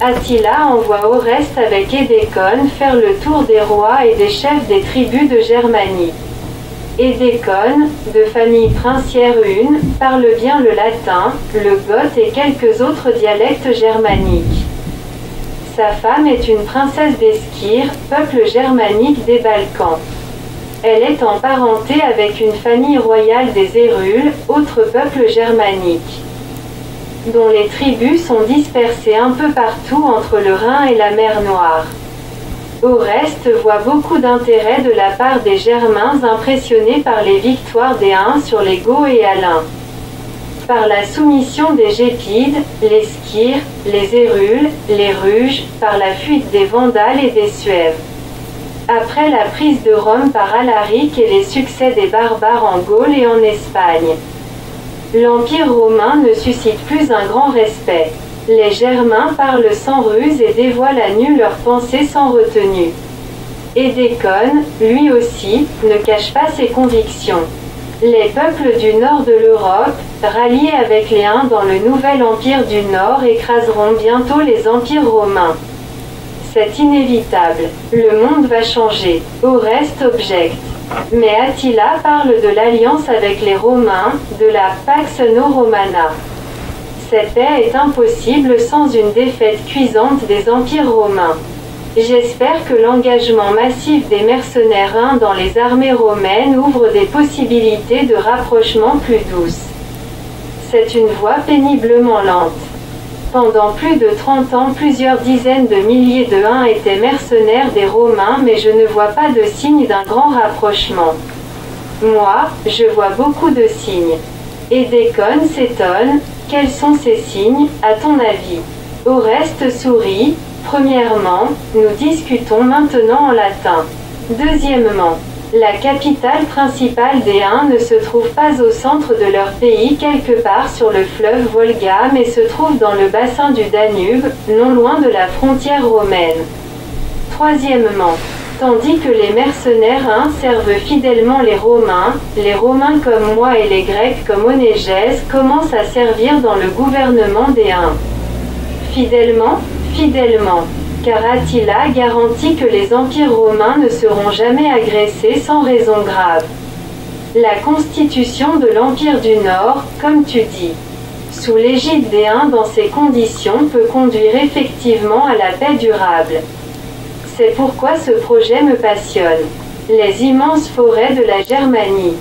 Attila envoie Oreste avec Édécone faire le tour des rois et des chefs des tribus de Germanie. Édécone, de famille princière une, parle bien le latin, le goth et quelques autres dialectes germaniques. Sa femme est une princesse d'Esquire, peuple germanique des Balkans. Elle est en parenté avec une famille royale des Hérules, autre peuple germanique, dont les tribus sont dispersées un peu partout entre le Rhin et la mer Noire. Oreste voit beaucoup d'intérêt de la part des Germains impressionnés par les victoires des Huns sur les Goths et Alains, par la soumission des Gépides, les Skyres, les Hérules, les Ruges, par la fuite des Vandales et des Suèves. Après la prise de Rome par Alaric et les succès des barbares en Gaule et en Espagne, l'Empire romain ne suscite plus un grand respect. Les Germains parlent sans ruse et dévoilent à nu leurs pensées sans retenue. Édécone, lui aussi, ne cache pas ses convictions. Les peuples du nord de l'Europe, ralliés avec les Huns dans le nouvel empire du Nord, écraseront bientôt les empires romains. C'est inévitable. Le monde va changer. Oreste objecte. Mais Attila parle de l'alliance avec les Romains, de la Pax No Romana. Cette paix est impossible sans une défaite cuisante des empires romains. J'espère que l'engagement massif des mercenaires huns dans les armées romaines ouvre des possibilités de rapprochement plus douces. C'est une voie péniblement lente. Pendant plus de 30 ans, plusieurs dizaines de milliers de Huns étaient mercenaires des Romains, mais je ne vois pas de signe d'un grand rapprochement. Moi, je vois beaucoup de signes. Édécone s'étonne. Quels sont ces signes, à ton avis? Oreste sourit. Premièrement, nous discutons maintenant en latin. Deuxièmement, la capitale principale des Huns ne se trouve pas au centre de leur pays quelque part sur le fleuve Volga, mais se trouve dans le bassin du Danube, non loin de la frontière romaine. Troisièmement, tandis que les mercenaires Huns servent fidèlement les Romains comme moi et les Grecs comme Onégèse commencent à servir dans le gouvernement des Huns. Fidèlement, car Attila garantit que les empires romains ne seront jamais agressés sans raison grave. La constitution de l'Empire du Nord, comme tu dis, sous l'égide des Huns dans ces conditions peut conduire effectivement à la paix durable. C'est pourquoi ce projet me passionne. Les immenses forêts de la Germanie,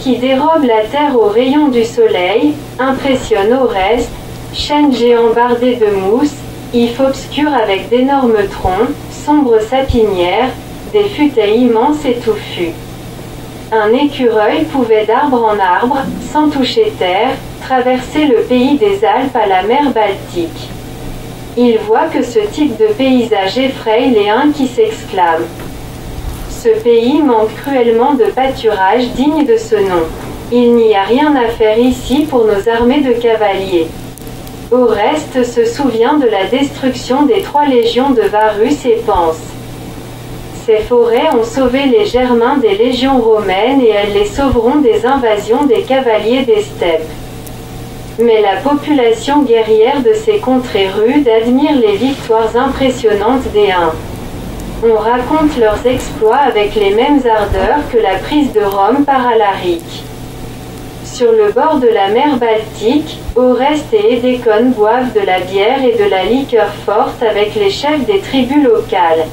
qui dérobent la terre aux rayons du soleil, impressionnent Oreste, chênes géants bardés de mousse, ifs obscurs avec d'énormes troncs, sombres sapinières, des futaies immenses et touffus. Un écureuil pouvait d'arbre en arbre, sans toucher terre, traverser le pays des Alpes à la mer Baltique. Il voit que ce type de paysage effraie les Huns qui s'exclament. Ce pays manque cruellement de pâturage digne de ce nom. Il n'y a rien à faire ici pour nos armées de cavaliers. Oreste se souvient de la destruction des 3 légions de Varus et pense. Ces forêts ont sauvé les Germains des légions romaines et elles les sauveront des invasions des cavaliers des steppes. Mais la population guerrière de ces contrées rudes admire les victoires impressionnantes des Huns. On raconte leurs exploits avec les mêmes ardeurs que la prise de Rome par Alaric. Sur le bord de la mer Baltique, Oreste et Édécone boivent de la bière et de la liqueur forte avec les chefs des tribus locales.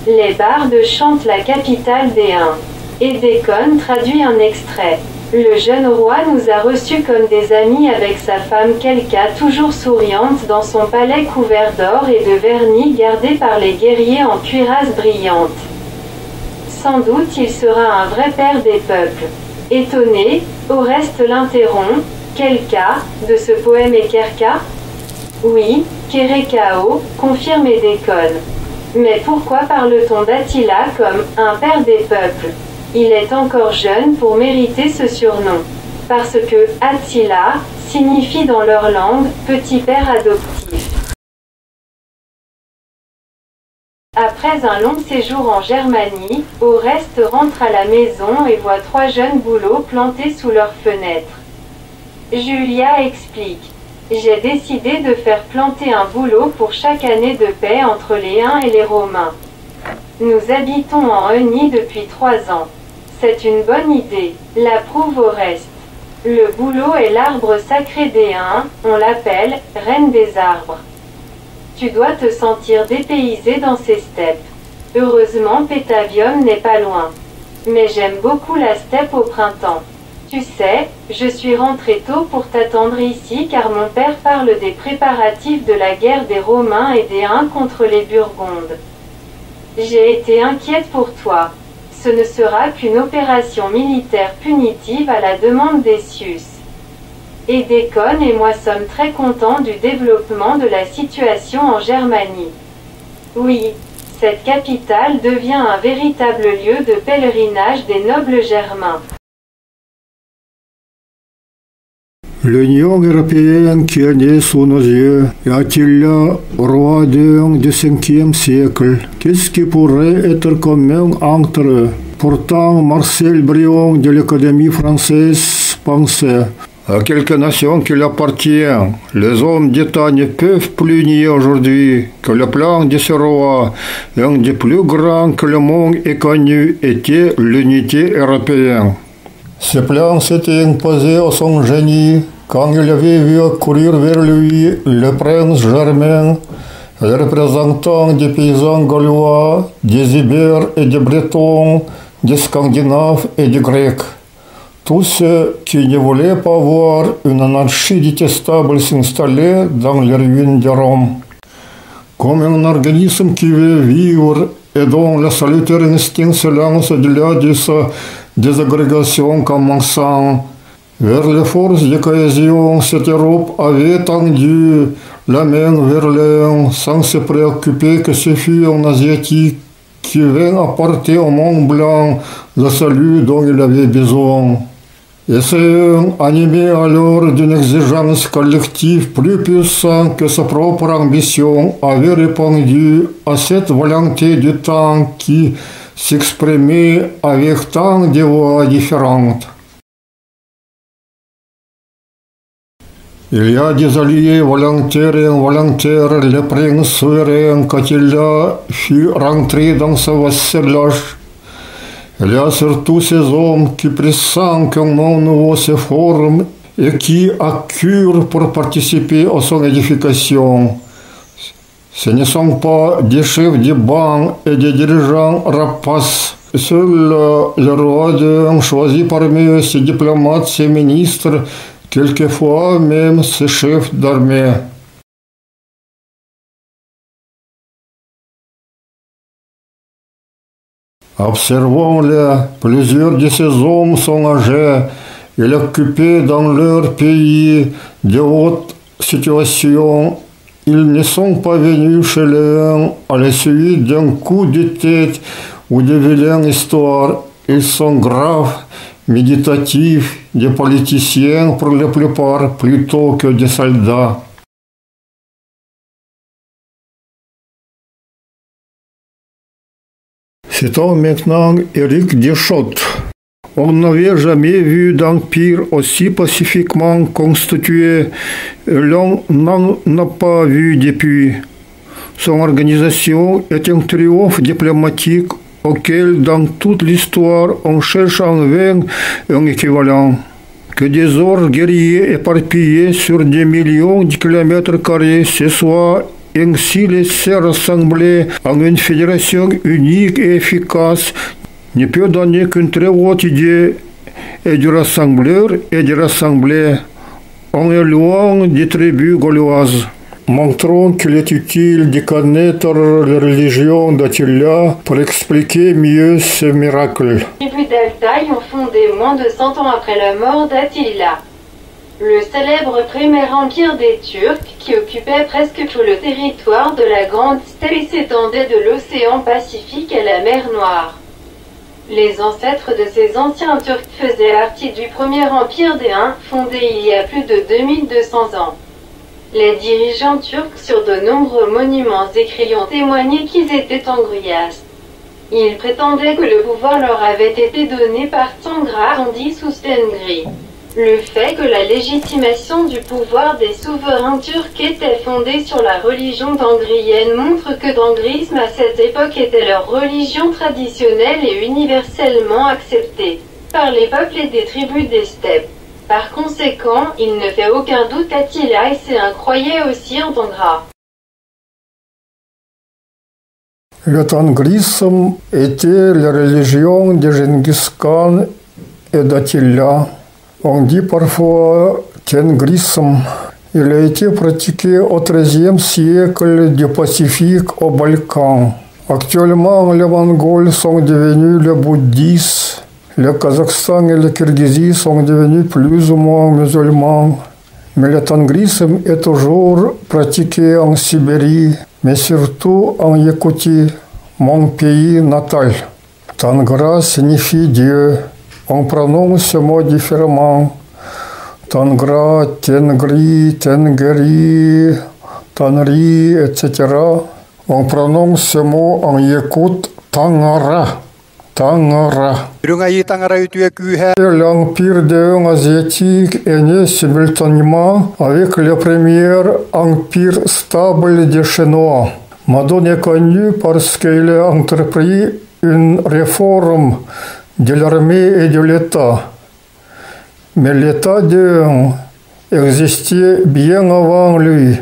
Les bardes chantent la capitale des Huns. Édécone traduit un extrait. Le jeune roi nous a reçus comme des amis avec sa femme Kelka toujours souriante dans son palais couvert d'or et de vernis gardé par les guerriers en cuirasse brillante. Sans doute il sera un vrai père des peuples. Étonné, Oreste l'interrompt. Kelka, de ce poème Ékerka? Oui, Kérékao, confirme Édécone. Mais pourquoi parle-t-on d'Attila comme « un père des peuples » ? Il est encore jeune pour mériter ce surnom. Parce que « Attila » signifie dans leur langue « petit père adoptif ». Après un long séjour en Germanie, Oreste rentre à la maison et voit 3 jeunes bouleaux plantés sous leurs fenêtres. Julia explique. J'ai décidé de faire planter un bouleau pour chaque année de paix entre les Huns et les Romains. Nous habitons en Rhénie depuis 3 ans. C'est une bonne idée. La prouve au reste. Le bouleau est l'arbre sacré des Huns, on l'appelle reine des arbres. Tu dois te sentir dépaysé dans ces steppes. Heureusement Pétavium n'est pas loin. Mais j'aime beaucoup la steppe au printemps. Tu sais, je suis rentré tôt pour t'attendre ici car mon père parle des préparatifs de la guerre des Romains et des Huns contre les Burgondes. J'ai été inquiète pour toi. Ce ne sera qu'une opération militaire punitive à la demande des Sius. Édécone et moi sommes très contents du développement de la situation en Germanie. Oui, cette capitale devient un véritable lieu de pèlerinage des nobles germains. L'Union européenne qui est née sous nos yeux et Attila, roi du 5e siècle. Qu'est-ce qui pourrait être commun entre eux? Pourtant, Marcel Brion de l'Académie française pensait: à quelques nations qu'il appartient, les hommes d'État ne peuvent plus nier aujourd'hui que le plan de ce roi, un des plus grands que le monde ait connu, était l'unité européenne. Ce plan s'était imposé à son génie quand il avait vu courir vers lui le prince Germain, le représentant des paysans gaulois, des Ibères et des Bretons, des Scandinaves et des Grecs. Tous ceux qui ne voulaient pas voir une anarchie détestable s'installer dans les ruines de Rome. Comme un organisme qui veut vivre et dont le salutaire instinct se lance au-delà de sa désagrégation commençant vers les forces de cohésion, cette Europe avait tendu la main vers l'un sans se préoccuper que ce fut un Asiatique qui vint apporter au monde blanc le salut dont il avait besoin. Et c'est animé alors d'une exigence collective plus puissante que sa propre ambition avait répondu à cette volonté du temps qui s'exprimait avec tant de voix différentes. Il y a des alliés volontaires et involontaires. Le prince souverain Attila fut rentré dans ce vassalage. Il y a surtout ces hommes qui pressentent qu'un monde nouveau se forme et qui accourent pour participer à son édification. Ce ne sont pas des chefs de banc et des dirigeants rapaces. Seul le roi choisit parmi ses diplomates, ses ministres, quelquefois même ses chefs d'armée. Observons-les, plusieurs de ces hommes sont âgés, ils occupaient dans leur pays de hautes situations. Ils ne sont pas venus chez l'un à la suite d'un coup de tête ou de vilaine histoire. Ils sont graves, méditatifs, des politiciens pour la plupart plutôt que des soldats. C'est maintenant Éric Deschottes. On n'avait jamais vu d'empire aussi pacifiquement constitué. L'on n'en a pas vu depuis. Son organisation est un triomphe diplomatique auquel, dans toute l'histoire, on cherche en vain un équivalent. Que des ordres guerriers éparpillés sur des millions de kilomètres carrés se soient ainsi laissés rassembler en une fédération unique et efficace ne peut donner qu'une très haute idée et du rassembleur et du rassemblé. On est loin des tribus gauloises. Montrons qu'il est utile de connaître la religion d'Attila pour expliquer mieux ce miracle. Les tribus d'Altaï ont fondé moins de 100 ans après la mort d'Attila. Le célèbre premier empire des Turcs, qui occupait presque tout le territoire de la Grande Steppe et s'étendait de l'océan Pacifique à la mer Noire. Les ancêtres de ces anciens Turcs faisaient partie du premier empire des Huns, fondé il y a plus de 2200 ans. Les dirigeants turcs sur de nombreux monuments écrits ont témoigné qu'ils étaient engrias. Ils prétendaient que le pouvoir leur avait été donné par Tangra Andi Sustengri. Le fait que la légitimation du pouvoir des souverains turcs était fondée sur la religion dangrienne montre que dangrisme à cette époque était leur religion traditionnelle et universellement acceptée par les peuples et des tribus des steppes. Par conséquent, il ne fait aucun doute qu'Attila et ses croyaient aussi en Tangra. Le tangrisme était la religion de Gengis Khan et d'Attila. On dit parfois tengrisme. Il a été pratiqué au XIIIe siècle du Pacifique aux Balkans. Actuellement, les Mongols sont devenus le bouddhisme. Le Kazakhstan et le Kirghizie sont devenus plus ou moins musulmans. Mais le tangrisme est toujours pratiqué en Sibérie, mais surtout en Yakoutie, mon pays natal. Tangra signifie Dieu. On prononce ce mot différemment. Tangra, Tengri, Tengeri, Tanri, etc. On prononce ce mot en yakoute Tangara. Tangara. L'empire de asiatique est né simultanément avec le premier empire stable des Chinois. Madon est connu parce qu'il a entrepris une réforme de l'armée et de l'État. Mais l'État existait bien avant lui.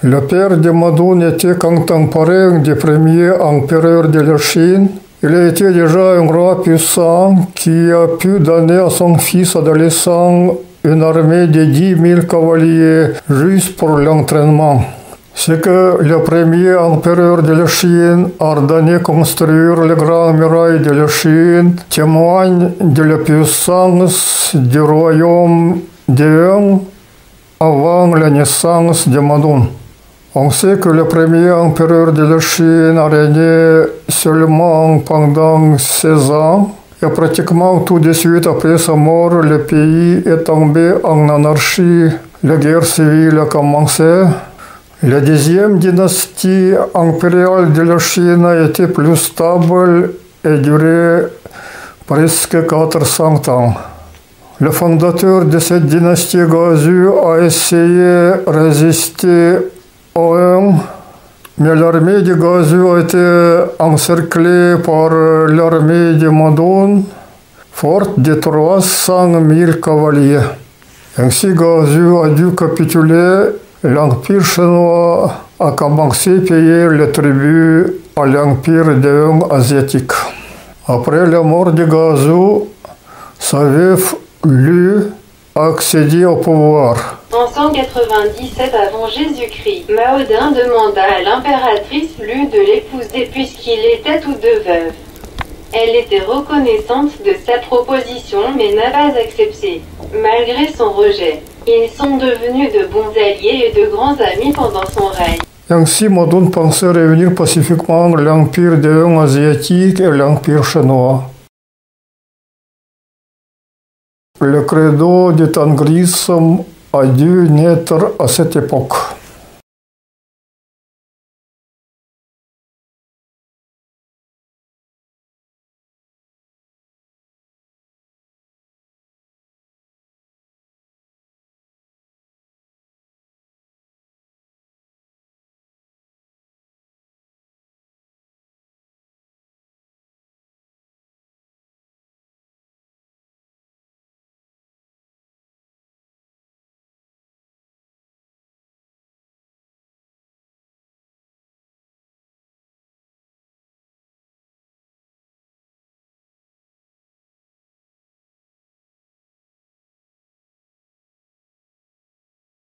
Le père de Madon était contemporain du premier empereur de la Chine. Il était déjà un roi puissant qui a pu donner à son fils adolescent une armée de 10 000 cavaliers juste pour l'entraînement. Ce que le premier empereur de la Chine a ordonné construire les grandes murailles de la Chine témoigne de la puissance du royaume d'Eun avant la naissance de Madon. On sait que le premier empereur de la Chine a régné seulement pendant 16 ans et pratiquement tout de suite après sa mort, le pays est tombé en anarchie. La guerre civile a commencé. La deuxième dynastie impériale de la Chine a été plus stable et duré presque 400 ans. Le fondateur de cette dynastie Gazu a essayé de résister au Eun, mais l'armée de Gazu a été encerclée par l'armée de Madon, forte de 300 000 cavaliers. Ainsi, Gazu a dû capituler. L'Empire chinois a commencé à payer le tribut à l'Empire d'Eun asiatique. Après la mort de Gazu, sa veuve Lu a accédé au pouvoir. En 197 avant Jésus-Christ, Maodin demanda à l'impératrice Lu de l'épouser puisqu'ils étaient tous deux veuves. Elle était reconnaissante de sa proposition mais n'a pas accepté. Malgré son rejet, ils sont devenus de bons alliés et de grands amis pendant son règne. Ainsi, Madon pensait réunir pacifiquement l'Empire d'Eun asiatique et l'Empire chinois. Le credo du tangrisme a dû naître à cette époque.